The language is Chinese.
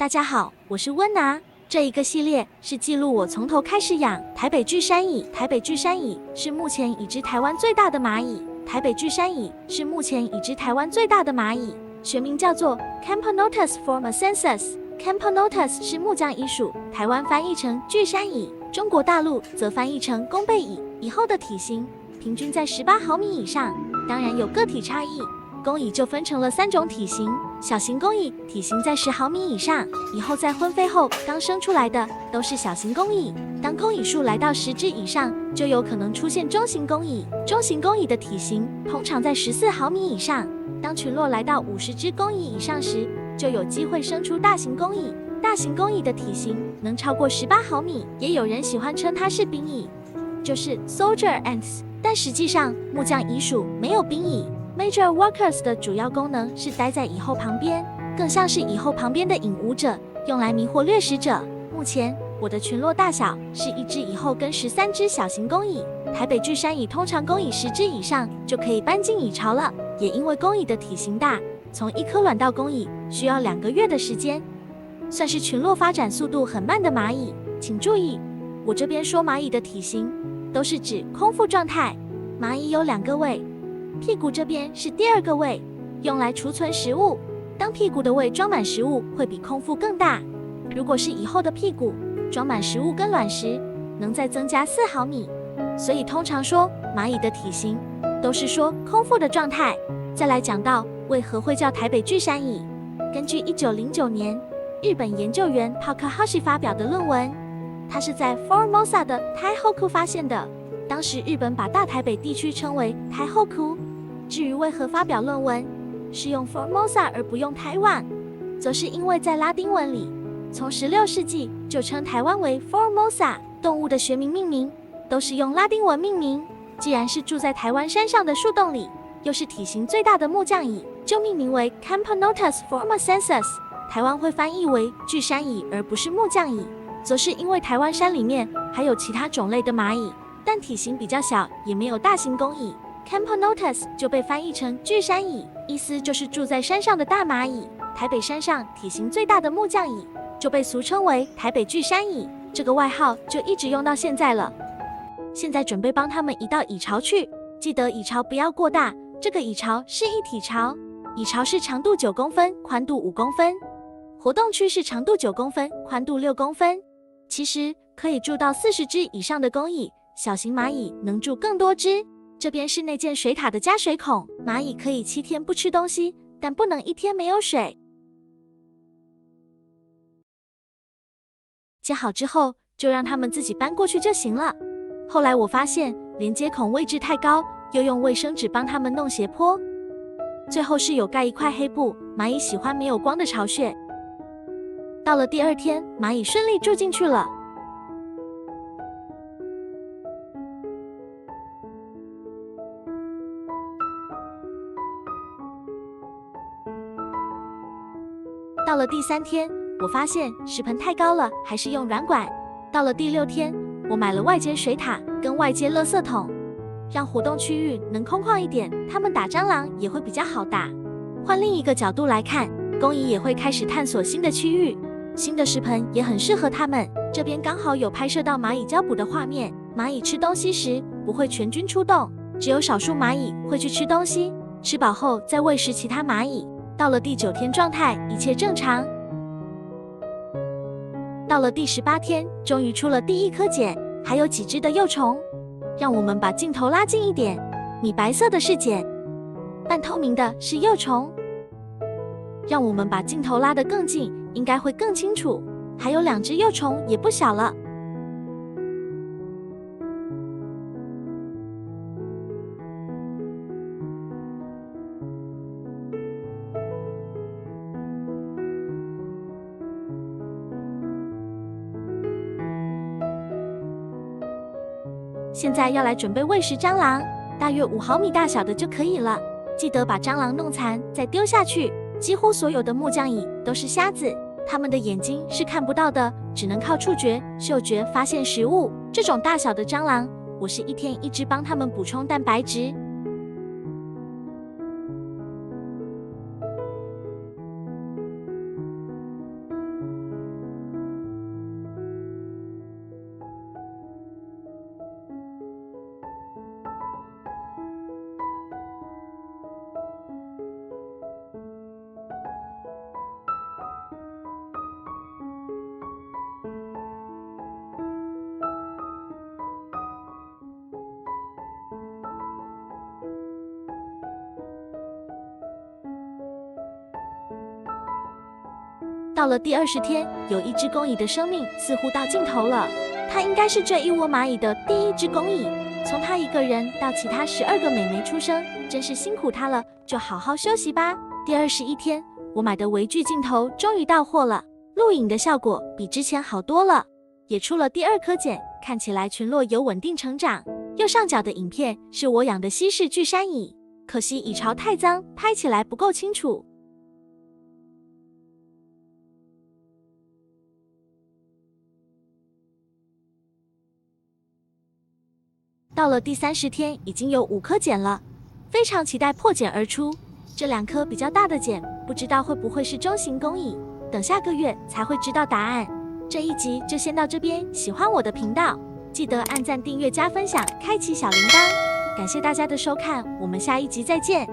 大家好，我是温拿。这一个系列是记录我从头开始养台北巨山蚁。台北巨山蚁是目前已知台湾最大的蚂蚁。台北巨山蚁是目前已知台湾最大的蚂蚁，学名叫做 Camponotus formosensis。Camponotus 是木匠蚁属，台湾翻译成巨山蚁，中国大陆则翻译成弓背蚁。蚁后的体型平均在18毫米以上，当然有个体差异。工蚁就分成了3种体型，小型工蚁体型在10毫米以上，以后在婚飞后刚生出来的都是小型工蚁。当工蚁数来到10只以上，就有可能出现中型工蚁。中型工蚁的体型通常在14毫米以上，当群落来到50只工蚁以上时，就有机会生出大型工蚁。大型工蚁的体型能超过18毫米，也有人喜欢称它是兵蚁，就是 soldier ants， 但实际上木匠蚁属没有兵蚁。Major workers 的主要功能是待在蚁后旁边，更像是蚁后旁边的引舞者，用来迷惑掠食者。目前我的群落大小是1只蚁后跟13只小型工蚁。台北巨山蚁通常工蚁10只以上就可以搬进蚁巢了，也因为工蚁的体型大，从1颗卵到工蚁需要2个月的时间，算是群落发展速度很慢的蚂蚁。请注意，我这边说蚂蚁的体型都是指空腹状态。蚂蚁有2个胃，屁股这边是第2个胃，用来储存食物。当屁股的胃装满食物，会比空腹更大。如果是蚁后的屁股装满食物跟卵石，能再增加4毫米。所以通常说蚂蚁的体型，都是说空腹的状态。再来讲到为何会叫台北巨山蚁，根据1909年日本研究员 Takahashi 发表的论文，他是在 Formosa 的 Taihoku 发现的。当时日本把大台北地区称为Taihoku。至于为何发表论文是用 Formosa 而不用台湾，则是因为在拉丁文里，从16世纪就称台湾为 Formosa。动物的学名命名都是用拉丁文命名。既然是住在台湾山上的树洞里，又是体型最大的木匠蚁，就命名为 Camponotus formosensis。台湾会翻译为巨山蚁而不是木匠蚁，则是因为台湾山里面还有其他种类的蚂蚁，但体型比较小，也没有大型工蚁。Camponotus 就被翻译成巨山蚁，意思就是住在山上的大蚂蚁。台北山上体型最大的木匠蚁就被俗称为台北巨山蚁，这个外号就一直用到现在了。现在准备帮他们移到蚁巢去，记得蚁巢不要过大，这个蚁巢是一体巢，蚁巢是长度9公分，宽度5公分，活动区是长度9公分，宽度6公分。其实可以住到40只以上的工蚁，小型蚂蚁能住更多只。这边是内建水塔的加水孔，蚂蚁可以7天不吃东西，但不能1天没有水。接好之后，就让它们自己搬过去就行了。后来我发现连接孔位置太高，又用卫生纸帮它们弄斜坡。最后是有盖一块黑布，蚂蚁喜欢没有光的巢穴。到了第2天，蚂蚁顺利住进去了。到了第3天，我发现食盆太高了，还是用软管。到了第6天，我买了外接水塔跟外接垃圾桶，让活动区域能空旷一点，它们打蟑螂也会比较好打。换另一个角度来看，工蚁也会开始探索新的区域，新的食盆也很适合它们。这边刚好有拍摄到蚂蚁交捕的画面，蚂蚁吃东西时不会全军出动，只有少数蚂蚁会去吃东西，吃饱后再喂食其他蚂蚁。到了第9天，状态一切正常。到了第18天，终于出了第1颗茧，还有几只的幼虫。让我们把镜头拉近一点，米白色的是茧，半透明的是幼虫。让我们把镜头拉得更近，应该会更清楚。还有2只幼虫，也不小了。现在要来准备喂食蟑螂，大约5毫米大小的就可以了。记得把蟑螂弄残再丢下去。几乎所有的木匠蚁都是瞎子，它们的眼睛是看不到的，只能靠触觉、嗅觉发现食物。这种大小的蟑螂，我是1天1只帮它们补充蛋白质。到了第20天，有一只工蚁的生命似乎到尽头了。它应该是这一窝蚂蚁的第一只工蚁。从它一个人到其他12个美眉出生，真是辛苦它了，就好好休息吧。第21天，我买的微距镜头终于到货了，录影的效果比之前好多了，也出了第2颗茧，看起来群落有稳定成长。右上角的影片是我养的西式巨山蚁，可惜蚁巢太脏，拍起来不够清楚。到了第30天，已经有5颗茧了，非常期待破茧而出。这2颗比较大的茧，不知道会不会是中型工蚁，等下个月才会知道答案。这一集就先到这边，喜欢我的频道，记得按赞、订阅、加分享，开启小铃铛。感谢大家的收看，我们下一集再见。